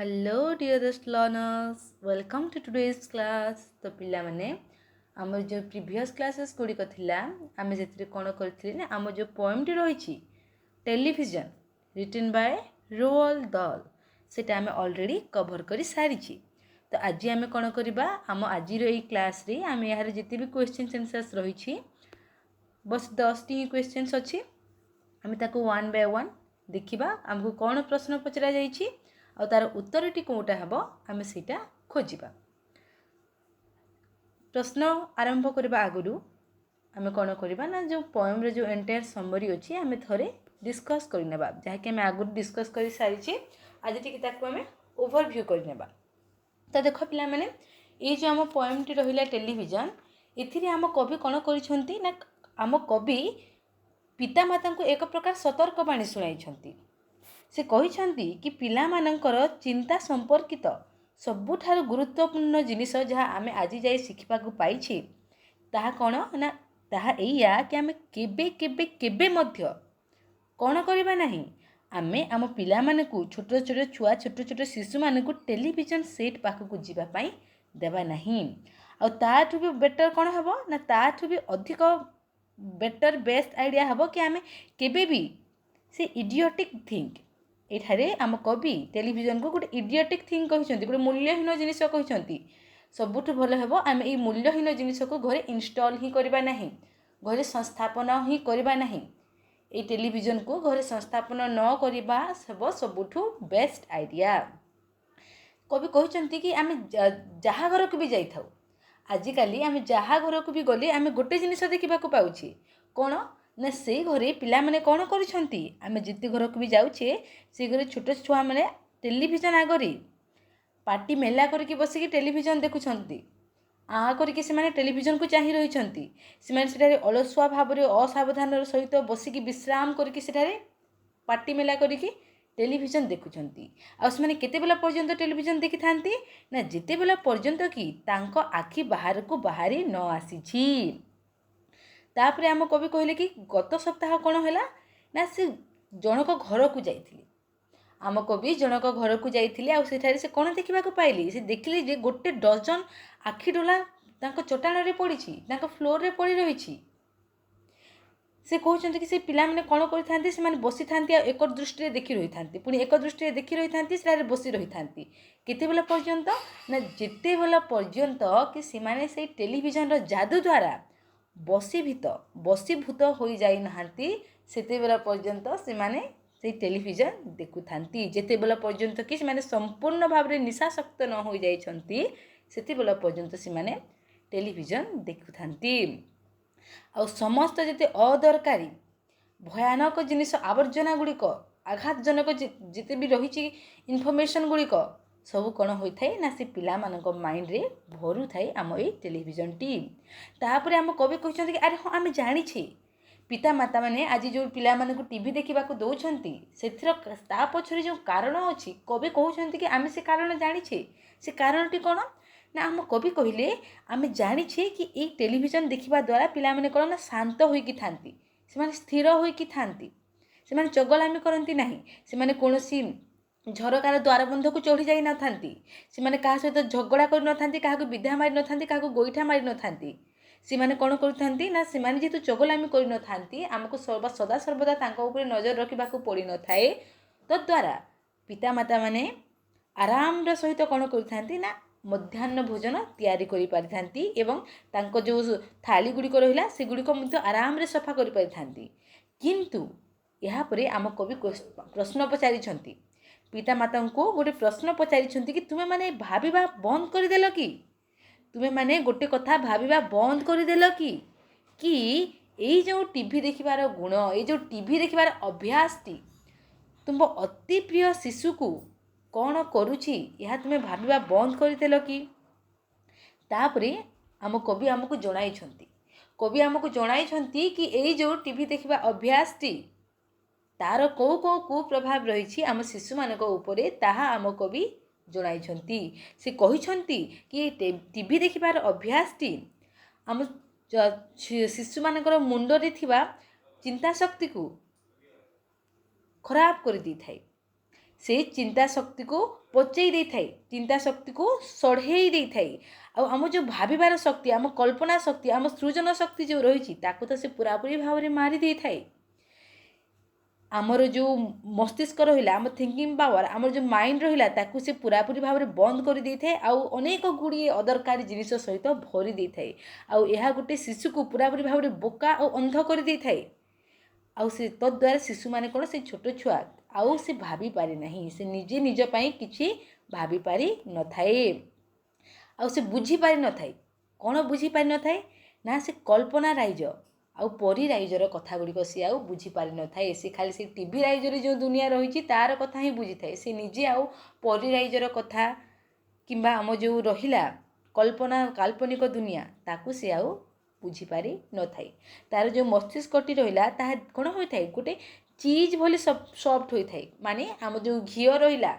Hello dearest learners, welcome to today's class. तो पिला माने आमर जो प्रीवियस क्लासेस गुड़िक थिला आमे जेतिरे कोन करथिले ना आमर जो पोएम टी रहिछि television written by Roald Dahl सेटा आमे ऑलरेडी कवर करि सारिछि। तो आज आमे कोन करिबा आम आज रो ई क्लास रे आमे यार जति भी क्वेश्चन आंसर्स रहिछि बस 10 टी क्वेश्चंस अछि आमे ताको वन बाय वन देखिबा हमको कोन प्रश्न पचरा जाइछि और तार उत्तरटी कौटा हम आम से खोजा। प्रश्न आरंभ करने आगु आम कौन करवा ना जो पोएम रे जो एंटायर समरी अच्छी आम थे डिस्कस करने जहाँकि आम आगु डिस्कस कर सारी आज टी आम ओवरव्यू करने। तो देख पिला माने ये जो आम पोएम टी रहा टेलीविजन ए आम कवि कौन कर आम कवि पितामाता को एक प्रकार सतर्कवाणी शुणाई से कहते कि पिला मानकर चिंता संपर्कित सबुठार गुरुत्वपूर्ण जिनिस जहाँ आम आज जाए शिखा पाई ताहा कौन ना ताहा एया कि आम केबे केबे केबे मध्य कौन करवा नहीं आमे आम पिला मानकु छोट छोट छुआ छोट छोट शिशु मानकु टेलीविजन सेट पाखक जीवाई देवा नहीं आठू भी बेटर कौन हम ना ताठू भी अधिक बेटर बेस्ट आइडिया हम कि आम केबे भी से इडियोटिक थिंक एठारे आम कवि टेलीविजन को गोटे इडियोटिक थिंग कहते गोटे मूल्यहीन जिनिस कहते सबुठ भल हम आम ये मूल्यहीन जिनिस को घरे इनस्टल ही करवा नहीं घरे संस्थापन ही करवा नहीं ये टेलीविजन को घरे संस्थापन न करवा सब सबुठ बेस्ट आइडिया। कवि कहते कि आम जहाँ घर को भी जाई आजिकाली आम जहाँ घर को भी गले आम गोटे जिनिस देखा पाऊे कौन ना से घरे पिला माने कौन करुछंती आम जिते घर को भी जाऊे से घरे छोट छुआ मैंने टेलीविजन आगरी पार्टी मेला करके बसिकी टेलीविजन देखुंट आ करके से टेलीविजन को चाह रही से अलसुआ भाव असावधान सहित बसिकी विश्राम करके पार्टी मेला करके टेलीविजन देखुंट आने केतेबेला पर्यंत टेलीविजन देखी था ना जितेबेला पर्यंत कि तांको आखि बाहर को बाहरी न आसी तापर आम कवि कहले कि गत सप्ताह कौन है ना से जनक घर को जाइए आम कवि जनक घर को जाइए से कौन देखा पाइली से देखिले जे गोटे डजन आखि डोला चटाण रे पड़ी फ्लोर रे पड़ी रही से कहते कि से पिला माने कौन करते से बसी था एक दृष्टि देखी रही था पुणी एक दृष्टि देखी रही था से बसी रही था केतेबेला पर्यंत ना जितेबेला पर्यंत कि से टेलीविजन जादू द्वारा बसीभूत हो जाई नहांती सेतेबेला पर्यंत से टेलीविजन देखु थांती जेतेबेला पर्यंत कि से संपूर्ण भाव में निशाशक्त न हो जाइछंती सेतेबेला पर्यंत से टेलीविजन देखु थांती आ समस्त जेते अदरकारी भयानक जिनिस आवर्जना गुड़िक आघातजनक जिते भी रही इनफर्मेशन गुड़िक सब कौन होता है ना से पिला मानक माइंड रे भरू थाए आम ये टेलीविजन टी तापर आम कवि कहते कि अरे हाँ आम जानी पिता माता मैंने आज जो पिला मानक टीवी देखा दौरान से पछरे जो कारण अच्छी कवि कहते कि आम से कारण जानी से कारणटी कौन ना आम कवि कहले आम जानी कि ये टेलीविजन देखा द्वारा पिला माने कौन ना शांत होइकी थांती से स्थिर होइकी थांती से चगलामी करती ना से कौन झरकार द्वारबंध को चढ़ी जाई न थांती से क्या सहित झगड़ा कर न थांती क्या विधा मारी न थांती क्या गोईठा मारी न थांती से कौन करथांती ना से जेहेतु चगलामी कर न थांती आमको सदा सर्वदा तांको ऊपर नजर रखा पड़ी न थाए तद्वारा पितामाता माने आराम सहित कौन करथांती ना मध्याह्न भोजन तैयारी करि पारिथांती एवं तांको जो थाली गुड़िक रहिला से गुड़िक मध्य आराम रे सफा करि पारिथांती किंतु यहाँ परे आम कवि प्रश्न पचारिछंती पितामाता को गोटे प्रश्न पचारि कि तुम्हें माने भाविबा बंद करदेल कि तुम्हें माने गोटे कथा भाविबा बंद करदेल कि ये जो टीवी देखिबार गुण ये जो टीवी देखिबार अभ्यास टी तुम अति प्रिय शिशु को कौन करुछि यह तुम्हें भाविबा बंद करदेल कि तापरे आम कवि आमको जणाइछंती कवि आमको जणाइछंती कि ये जो टीवी देखिबा अभ्यास टी तार कौ कौ कुप्रभाव रही आम शिशु मानक उपरे ताहा आम कवि जणाइछंती से कहिछंती कि टीवी देखिबार अभ्यास टी आम शिशु मानकर मुंड रे थिबा चिंता शक्ति को खराब कर दी थाए से चिंता शक्ति को पचई दे थाए, चिंता शक्ति को सढ़ेई दे थाए। आम जो भाविबार शक्ति, आम कल्पना शक्ति, आम सृजन शक्ति जो रही ताकू तो से पूरापूरी भाव में मारी दे थाए। आमर जो मस्तिष्क रहा, आम थिंकिंग पावर, आमर जो माइंड रहा ताकू से पूरापूरी भाव में बंद कर दे थाए। आउ अनेक गुड़िए अदरकारी जिनिस सहित भरी दे थाए। आउ यह गोटे शिशु को पूरापूरी भाव में बोका और अंध कर दे थाए। आउ से तद्वारा शिशु माने कौन, से छोट छुआ आउ से भाभी पारे नहीं, से निजे निज पाई किछि भाभी पारी न थाए। आउ से बुझी पारी न थाए। कौन बुझी पारी न थाए ना, से कल्पना राइज आउ परी राइजर कथा गुड़िक सी आउ बुझी पारी न थाए। से खाली से टीवी राइजर जो दुनिया रही तार कथा ही बुझी थाए। से निजे आउ परी राइजर कथा किंबा आम जो रहिला कल्पना काल्पनिक दुनिया ताकू से आउ बुझी पारी न थाए। तार जो मस्तिष्कटी रहिला ताहा कोन होई थाए, गोटे चीज भली सॉफ्ट होई थाए। माने आम जो घी रहिला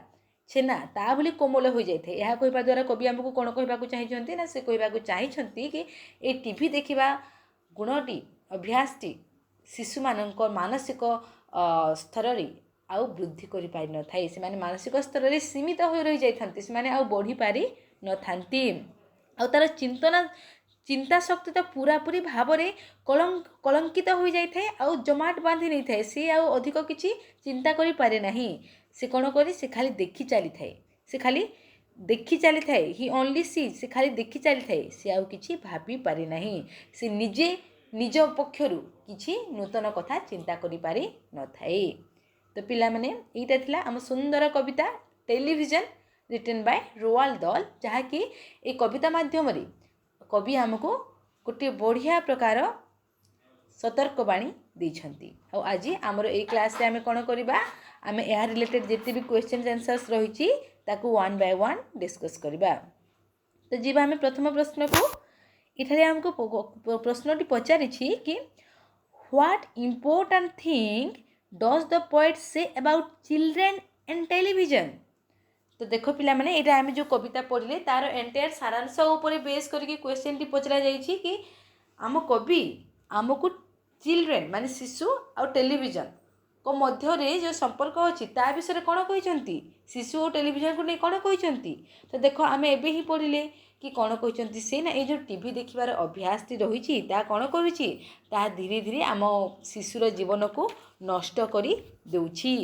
छेना ता भली कोमल हो जाए। यह कहवा द्वारा कवि आमको कौन कहवाक चाहिए ना, से कहवाक चाहिए कि ये टीवी देखा गुणटी अभ्यासटी शिशु मानक मानसिक स्तर आउ वृद्धि कर पारि न थाए। से माने मानसिक स्तर में सीमित हो रही जाइथांती, से माने आउ बढ़ी पारि न थांती। आउ तार चिंता शक्ति तो पूरापूरी भाव में कलंकित हो जाए आउ जमाट बांधि नहीं थाए। सी आउ अधिक किछि चिंता करि पारे नाही। से कौन करी, से खाली देखी चली थाए। से खाली देखी चली थाए। ही ओनली सी, से खाली देखी चली थाए। से आउ किछि भाबी पारे नाही। से निजे निज पक्षरु किछि नूतन कथा चिंता करि पारि न थाए। तो पिला माने एटा थिला हम सुंदर कविता टेलीविजन रिटन बाय रोवाल्ड दाhl, जहाँ कि ए कविता माध्यम रे कवि आमको गोटे बढ़िया प्रकार सतर्कवाणी देइछंती। आ आज आमर ए क्लास रे आमे कोन करबा, आमे या रिलेटेड जेते भी क्वेश्चन आंसर्स रहिछि ताकू वन बाय वन डिस्कस करबा। तो जीवा आमे प्रथम प्रश्न को, इठारे हमको प्रश्नटी पचारिछि कि what important thing does the poet say about children and television. तो देखो पिला माने एटा आमे जो कविता पढ़ले तार एंटायर सारांश ऊपर बेस करके क्वेश्चन टी पचरा जाइछि कि आम कवि आमको चिल्ड्रेन माने शिशु और टेलीविजन को मध्य रे जो संपर्क अछि ता विषय रे कोन कहिसंती, शिशु और टेलीविजन को नै कोन कहिसंती। तो देखो आमे एबे ही पढ़िले कि कोन कहिसंती, से ना ए जो टीवी देखिबार अभ्यास टी रहिछि ता कोन करिछि, ता धीरे धीरे आम शिशुर जीवन को नष्ट करी देउछि।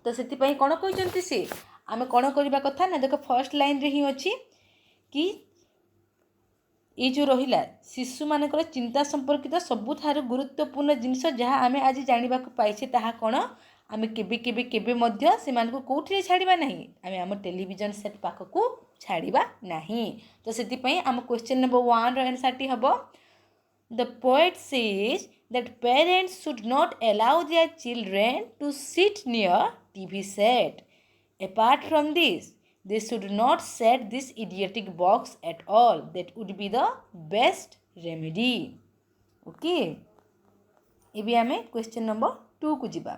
तो सेति पई कोन कहिसंती, से आमे कोन करबा कथा ना, देखो फर्स्ट लाइन रे ही अछि कि ये जो रहिला शिशु मानकर चिंता संपर्कित सबुठार गुरुत्वपूर्ण जिनिस जहाँ आमे आज जानिबा को पाइछे ताहा कोन, आमे केबे केबे केबे मध्य से मानको कोठिरे छाड़िबा नाही, आमे हम टेलीविजन सेट पाख को छाड़िबा नाही। तो सेति पई आम क्वेश्चन नंबर 1 रो आंसर टी हबो, the poet says that parents should not allow their children to sit near TV set. Apart from this, they should not set this idiotic box at all. That would be the best remedy. Okay. एबे आमे question number 2 को जिबा।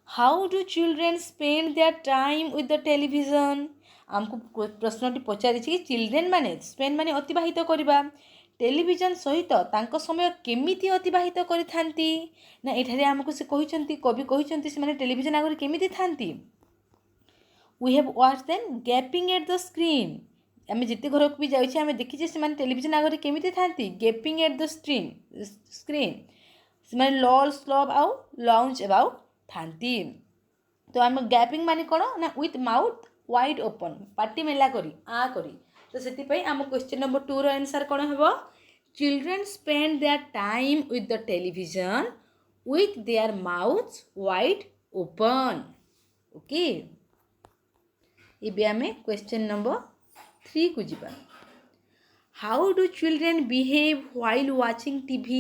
How do children spend their time with the television? हमको प्रश्नटी पचारि कि children माने spend माने अतिबाहित करबा, television सहित तांको समय केमिति अतिबाहित करिथांती ना। एठारे हमको से कहिसंती, कवि कहिसंती से माने टेलीविजन आगर केमिति थांती। We have watched them gaping at the screen. आमे जिते घर को भी जाइछे आमे देखिछे से माने टेलीविजन आगे केमिति थांती, गैपिंग एट द स्क्रीन से माने लॉल स्लॉब आउ लाउंज अबाउट थांती। तो आमे गैपिंग माने कोन ना, विथ माउथ वाइड ओपन, पाटी मेला करी आ करी। तो सेति पई आम क्वेश्चन नंबर 2 रो आंसर कोन हेबो, children spend their time with the television with their mouths wide open. Okay. इबे आमे क्वेश्चन नंबर 3 को जिबा। How do children behave while watching TV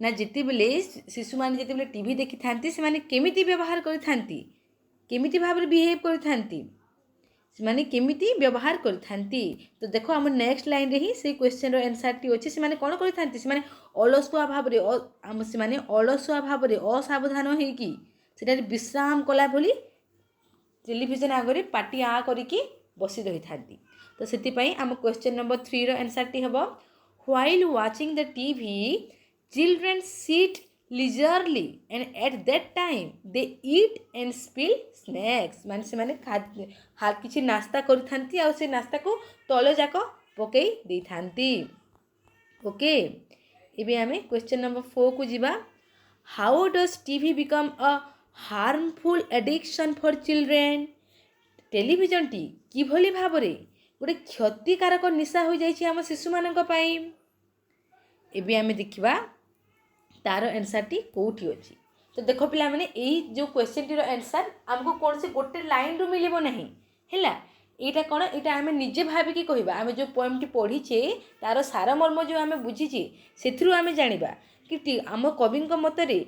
ना, जिते बेले शिशु माने जिते बेले टीवी देखि थांती से माने केमिति व्यवहार करि थांती, केमिति भाबरे बिहेव करि थांती, से माने केमिति व्यवहार करि थांती। तो देखो हम नेक्स्ट लाइन रे ही से क्वेश्चन रो आंसर टी अछि, से माने कोन करि थांती, से माने अलसुआ भाबरे हम से माने अलसुआ भाबरे असावधान होई कि सेटा विश्राम कला बोली टेलीविजन आगे पाटी आ करिकी बसी रही थांती। तो सेति पई हम क्वेश्चन नंबर 3 रो आंसर टी हबो, while watching the TV children sit leisurely and at that time they eat and spill snacks ମାନେ ସେମାନେ କିଛି ନାସ୍ତା କରିଥାନ୍ତି ଆଉ ସେ ନାସ୍ତାକୁ ତଳ ଯାକ ପକାଇ ଦେଇଥାନ୍ତି। ଓକେ, ଏବେ ଆମେ କ୍ୱେଶ୍ଚନ୍ ନମ୍ବର 4 କୁ ଯିବା। ହାଉ ଡଜ୍ ଟିଭି ବିକମ୍ ଅ ହାର୍ମଫୁଲ୍ ଆଡିକ୍ସନ୍ ଫର୍ ଚିଲଡ୍ରେନ୍? ଟେଲିଭିଜନଟି କିଭଳି ଭାବରେ ଗୋଟେ କ୍ଷତିକାରକ ନିଶା ହୋଇଯାଇଛି ଆମ ଶିଶୁମାନଙ୍କ ପାଇଁ? ଏବେ ଆମେ ଦେଖିବା तार आंसरटी कौटी अच्छी। तो देख पिला माने यही जो क्वेश्चन आंसर आमको कौन से गोटे लाइन रु मिलिबो नहीं हैला। एटा कोन एटा आमे निजे भाबिकी कहबा आमे जो पोएम टी पढ़ीचे तार सारमर्म जो आमे बुझीचे सेथरु आमे जानिबा कि आम कवि मतरे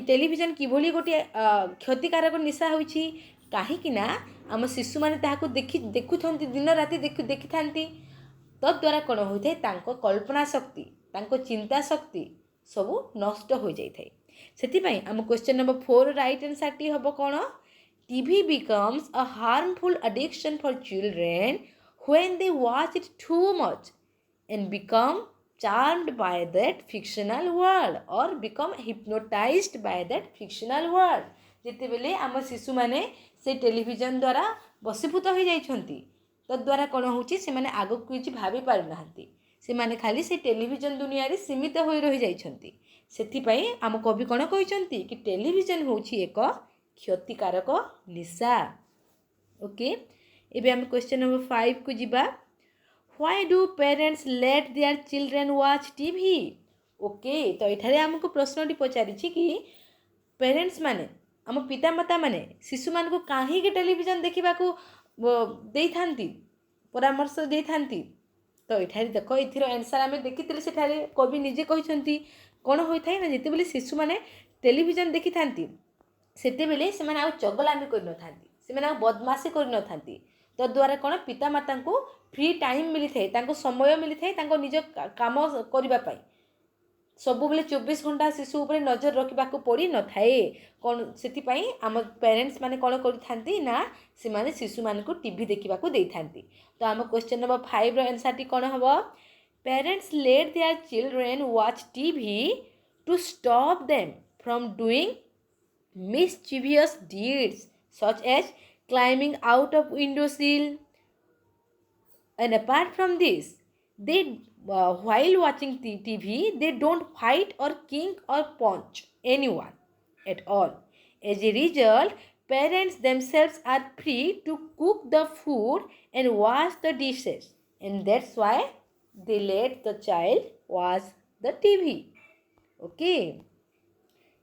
टेलीविजन किभली गोटे क्षतिकारक निशा होइछि काहेकि ना आम शिशु माने ताहाको देखुथंती दिन राति देखि थांती। तद्वारा कौन होइथे तांको कल्पना शक्ति तांको चिंता शक्ति सबू नष्ट हो जाए। से आम क्वेश्चन नंबर 4 राइट आंसर टी हम कौन? TV becomes a harmful addiction for children when they watch it too much and become charmed by that fictional world और become hypnotized by that fictional world. जिते बेले आम शिशु माने से टेलीविजन द्वारा बसीभूत हो जाइछंती तद्वारा कौन होची से माने आगो किछि भाबी पारु नाहंती से माने खाली से टेलीविजन दुनिया रे सीमित हो रही जाइछंती। सेथिपाई आम कवि कौन कहते कि टेलीविजन होची एक क्षतिकारक निशा। ओके, एबे हम क्वेश्चन नंबर 5 को जिबा। Why do parents let their children watch TV? Okay, तो एठारे हमको प्रश्नटी पचारिछि कि पेरेंट्स माने आम पितामाता माने शिशु मान को काहे के टेलीविजन देखिबा को देई थांती परामर्श देई थांती। तो ये देख ये आंसर आम देखी से कवि निजे कहते कौन होता है ना जिते बेले शिशु मैंने टेलीविजन देखी था से चगलामी कर बदमाशी कर तद्वारा कौन पितामाता को फ्री टाइम मिली था समय मिली था निज काम करने सब बेले 24 घंटा शिशु उपरे नजर रखा पड़ी न थाए कौन से आम पेरेंट्स माने कौन करथांती ना से माने शिशु मान को टीवी देखा दे थांती। तो आम क्वेश्चन नंबर 5 रो आंसर टी कौन हम? Parents let their children watch TV to stop them from doing mischievous deeds such as climbing out of window sill and apart from this they while watching TV they don't fight or kick or punch anyone at all. As a result, parents themselves are free to cook the food and wash the dishes, and that's why they let the child watch the TV. Okay,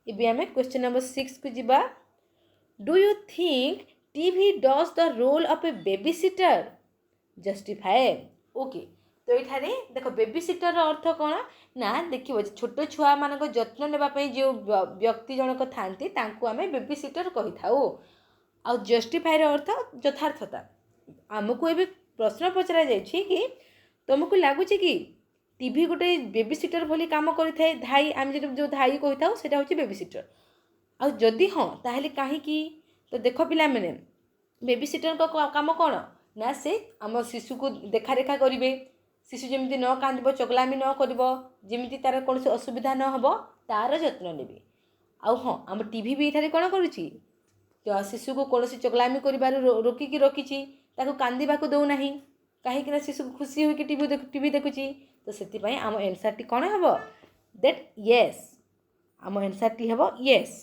इबे हमें question number 6 को जिबा। Do you think TV does the role of a babysitter? Justify. Okay, तो ये देख बेबीसीटर अर्थ कौन ना देखो छोट छुआ मान जत्न नापी जो व्यक्ति जनक था आम बेबीसीटर कही था। आ जस्टिफायर अर्थ यथार्थता। आमको ये प्रश्न पचरा कि तुमको लगुच कि टीवी गोटे बेबीसीटर भली काम करें धाई आम जो धाई कही था से हूँ बेबीसीटर आदि हाँ ताहले कहीं। तो देख पिला मैंने बेबीसीटर काम कौन ना से आम शिशु को देखा रेखा करेंगे शिशु जमी न कांद चगलामी न कर जमी तार कौन से असुविधा न हम तार जत्न ने। आउ हाँ आम टीवी भी ये कौन करुच्ची शिशु को कौन चगलामी कर रोकिकी रखी कांदा को दौना कहीं शिशु को खुशी होकर टीवी देखुची। तो से आम आंसर टी कौन हम दैट येस आम आंसर टी हम येस।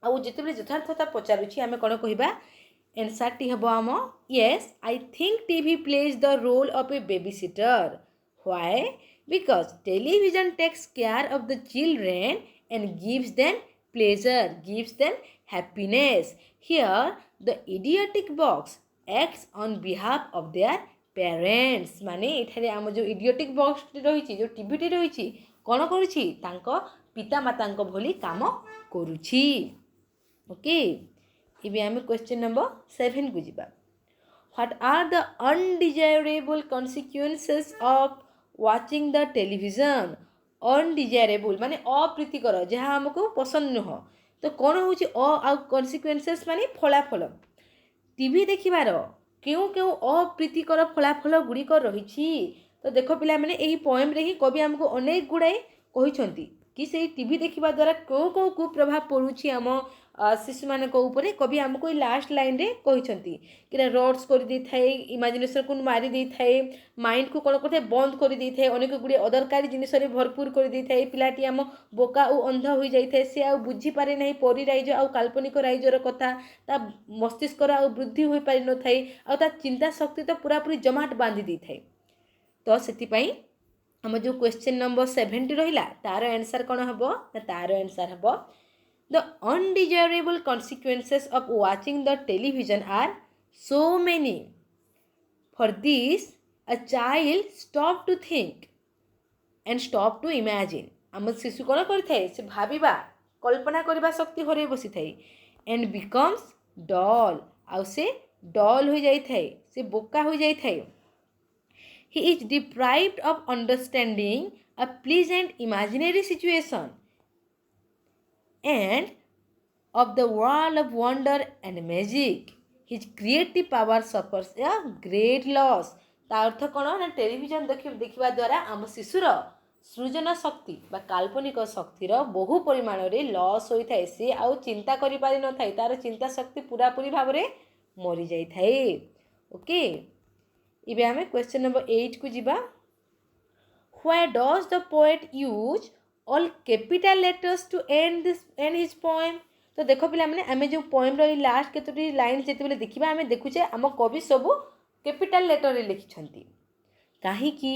आउ जिते यथार्थता पचारुची आम कौन कहवा आंसर टी हम आम yes I think TV plays the role of a babysitter. Why? Because television takes care of the children and gives them pleasure gives them happiness. Here the idiotic box acts on behalf of their parents. माने एठारे आम जो idiotic box रही जो TV रही कौन करुच्ची पिता माता भली काम करुच्ची। ओके, इबे आम क्वेश्चन नंबर 7 को जिबा। What are the undesirable consequences of watching the television? Undesirable माने अप्रीतिकर जहाँ हमको पसंद नुह। तो कौन हूँ कॉन्सिक्वेंसेस माने फलाफल टीवी देखिबार क्यों क्यों अप्रीतिकर फलाफल गुड़िक रही। तो देख पिला माने यही पोएम रे ही कवि हमको अनेक गुड़ाए कहते कि से टीवी देखिबा द्वारा को कुप्रभाव पड़ुछि आम शिशु मान उपरे कवि आमको लास्ट लाइन रे कहिसंती कि रड्स कर दी थाए इमेजिनेशन को मारी दी थाए माइंड को कौन करते बंद कर दी थाए अनेक गुड़े अदरकारी जिनिस भरपूर कर दी थाए पिलाटी आम बोका और अंध हो जाए से आ बुझी पारे नहीं परी राइज आ काल्पनिक राइजर कथा ता मस्तिष्कर आ वृद्धि हो पारि न थाए आ ता चिंता शक्ति तो पूरा पूरी जमाट बांधी दी थाए तो से आम जो क्वेश्चन नंबर 70 रहा तार आंसर कौन हम तार आंसर हम the undesirable consequences of watching the television are so many. For this, a child stop to think and stop to imagine. आम शिशु कौन करें से भाविबा कल्पना करबा शक्ति हरे बसी थाए and becomes dull आउ से dull हो जाई थाए से बोका हो जाई थाए. He is deprived of understanding a pleasant imaginary situation and of the world of wonder and magic. His creative power suffers a great loss. ता अर्थ कौन ना टेलीविजन देखिबा द्वारा आम शिशुर सृजन शक्ति बा काल्पनिक शक्तिर बहु परिमाण रे लॉस होई थाए से आउ चिंता करि पारि न थाए तार चिंता शक्ति पूरा पूरी भाव रे मरि जाई थाए. ओके इबे हमें क्वेश्चन नंबर 8 को जिबा. Why does the poet use all capital letters to end his poem? तो देख पिला माने आमे जो पोएम रो लास्ट केतोटी लाइन जेते बेले देखिबा आमे देखुचे आम कवि सब कैपिटल लेटर रे लिखिछंती काहे कि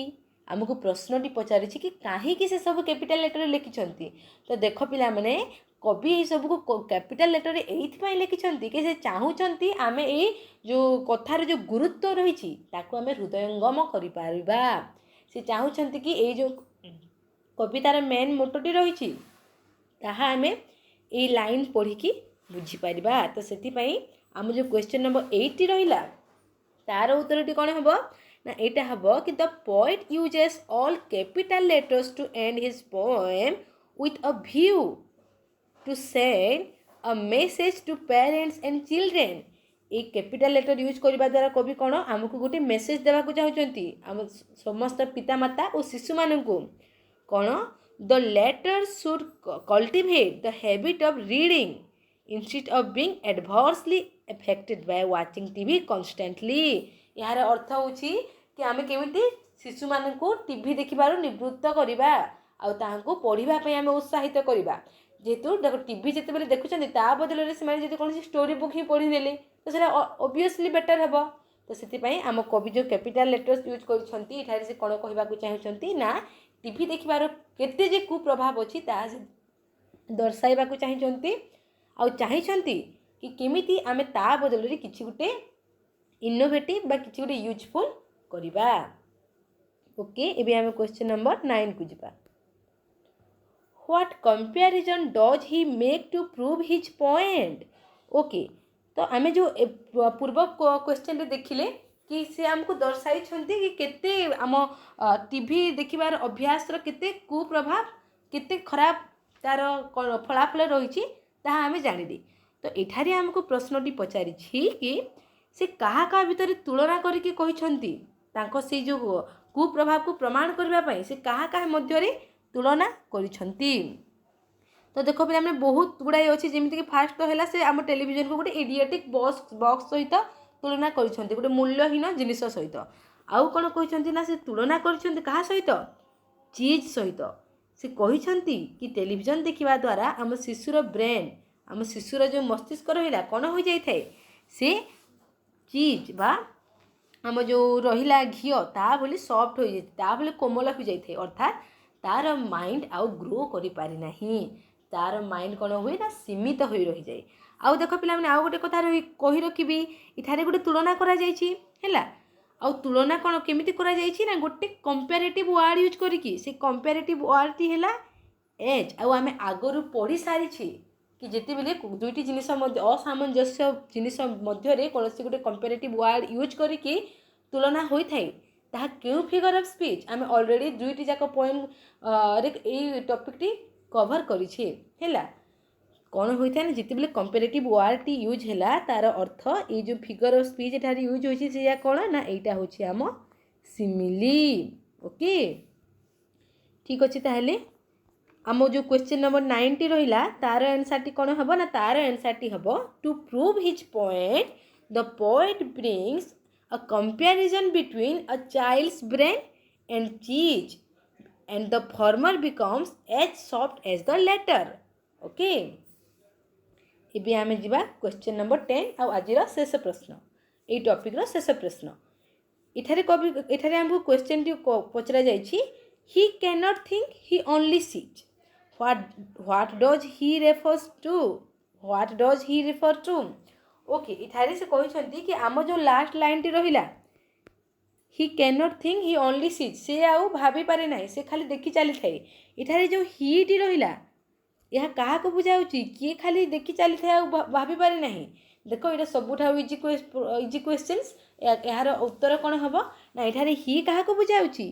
आमको प्रश्नटी पचारि कि काहे कि से सब कैपिटल लेटर रे लिखिछंती. तो देख पिला माने कवि ए सब को कैपिटल लेटर रे एथि पई लिखिछंती कि से चाहुचंती आमे ए जो कथार जो गुरुत्व रहिछि ताको आमे हृदयंगम करि पारिबा. से चाहुचंती कि ए जो कवितार मेन मोटोटी रहिछि ताहा आमे ए लाइन पढ़ी बुझी पारिबा. तो सेति पई आम जो क्वेश्चन नंबर 80 रहिला तार उत्तरटी कौन हम ना एटा हम कि the poet uses all capital letters to end his poem with a view to send a message to parents and children. A capital letter use करबा द्वारा कवि कौन आमको गोटे मेसेज देवा को चाहउचंती आम समस्त पितामाता और शिशु माननकु कौन the latter should cultivate the habit of reading instead of being adversely affected by watching TV constantly. यार अर्थ होची कि आमे केमिति शिशु माननकु टीवी देखिबारो निवृत्त करिबा आ ताहांको पढिबा पय आमे उत्साहित करिबा. जेतु देखो टीवी जेते बेले देखुचंदी ता बदल रे से माने जदि कोन स्टोरी बुक ही पढि देले तो सेटा ऑब्वियसली बेटर हेबो. तो सेति पय आम कवि जो कैपिटल लेटर्स यूज करछंती एठारे से कोन कहबा को चाहउचंती ना टीवी देखिबार केते जे कुप्रभाव अछि ता दर्शाइबा को चाहिचंती आ चाहिचंती कि केमिति आमे ता बदल रे किछि गुटे इनोवेटिव बा किछि गुटे यूजफुल करिबा. ओके एबे आमे क्वेश्चन नंबर 9 को जिबा. What comparison does he make to prove his point. Okay तो आमे जो पूर्व क्वेश्चन रे देखिले कि से आमको दर्शाई छंती कि केते आम टीवी देखिबार अभ्यास रो केते कुप्रभाव केते खराब तार फलाफल रही ताहा आमे जानिली. तो एठारे आमको प्रश्नटी पचारि कि से कहा कहा भितर तुलना करके कहिछंती तांको से जो कुप्रभाव को प्रमाण करबा पई से कहा कहा मध्य रे तुलना करिछंती. तो देखो पिला हमने बहुत गुड़ाई अच्छी जमीन कि फास्ट तो है से आम टेलीविजन को गोटे इडियोटिक बॉक्स सहित तुलना करिछंती गोटे मूल्यहीन जिनिस सहित. आउ कौन कहते ना से तुलना करिछंती कहा सहित चीज सहित. से कहिछंती कि टेलीविजन देखिबा द्वारा आम शिशुर ब्रेन आम शिशुर जो मस्तिष्क रहिला कौन हो जाई थाए से चीज बा आम जो रहिला घियो ता बोली सॉफ्ट हो जाई ता बोली कोमल हो जाई थाए. अर्थात तार माइंड आउ ग्रो करि पारि नाही तार माइंड कौन हुए ना सीमित हो रही जाए. आउ देख पिला माने आउ गोटे कथा कहि रखिबी इठारे गोटे तुलना करा जायछि हैला. आउ तुलना कौन केमिति करा जायछि ना गोटे कंपैरेटिव वर्ड यूज करिकि से कंपैरेटिव वर्ड टी हैला एज. आउ आमे आगरु पढ़ी सारिछि कि जेते बेले दुईटी जिनिस मध्य असामंजस्य जिनिस मध्य रे कोनोसी गोटे कंपैरेटिव वर्ड यूज करिकि तुलना होई थाए ताहा केउ फिगर ऑफ स्पीच आमे ऑलरेडी दुईटी जाक पोएम रे ए टॉपिक टी कवर करिछि हैला. कौन होता है ना जिते बेले कंपैरेटिव वर्ड टी यूज हैला तार अर्थ ये जो फिगर ऑफ स्पीच एठारे यूज होछि से या कौन ना एटा होछि आम सिमिली. ओके ठीक अछि ताहले आम जो क्वेश्चन नंबर 90 रहिला तार आंसर टी कौन हम ना तार आंसर टी हम to prove his point the poet brings a comparison between a child's brain and cheese and the former becomes as soft as the latter. Okay. ଏବେ ଆମେ ଯିବା क्वेश्चन नंबर 10 ଆଉ ଆଜିର ଶେଷ ପ୍ରଶ୍ନ ଏଇ ଟପିକର ଶେଷ ପ୍ରଶ୍ନ ଏଠାରେ ଆମକୁ କ୍वेଶ୍ଚନଟି ପଚରା ଯାଇଛି he cannot think he only sees what does he refers to what does he refer to okay ଏଠାରେ ସେ କହିଛନ୍ତି कि आम जो लास्ट लाइनଟି ରହିଲା he cannot think he only sees से आउ भाभी पारे ना से खाली देखी चली थाए इठारे जो ही टी रहिला यह कहा को बुझाउची किए खाली देखी चली थाए आउ भाभी पारे ना देखो ये सबुठा इजी क्वेश्चंस यार उत्तर कौन हम ना इठारे ही कहा को बुझाउची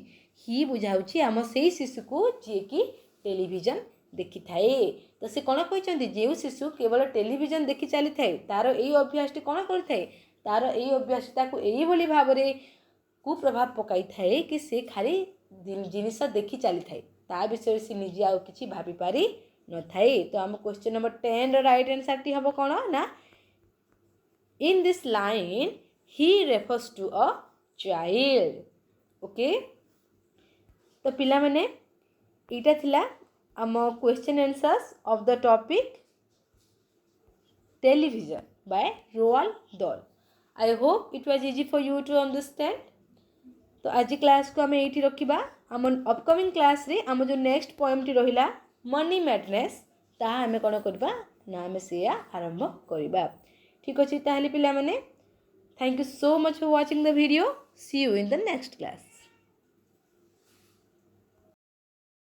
ही बुझाउची आम से शिशु को जी कि टेलीविजन देखी थाए तो से कौन कहते जो शिशु केवल टेलीविजन देखी चली थाए तार यही अभ्यास कौन करता तार यही अभ्यास यही भाव में कुप्रभाव पकाई थाए कि से खाली जिनिस देखी चली थाए ता विषय से निजे आउ किछि भाभी पारी न थाए तो आम क्वेश्चन नंबर 10 रो राइट आंसर टी हम कौन ना in this line he refers to a child okay तो पिला माने एटा थिला आम question answers of the topic television by Roald Dahl I hope it was easy for you to understand तो आज क्लास को आम ये रखा आम अपकमिंग क्लास रे आम जो नेक्स्ट पोएम टी रहिला मनी मैडनेस ता आम कौन करबा ना आम से आरंभ करबा ठीक अच्छे ताहले पिला माने thank you so much for watching the video see you in the next class.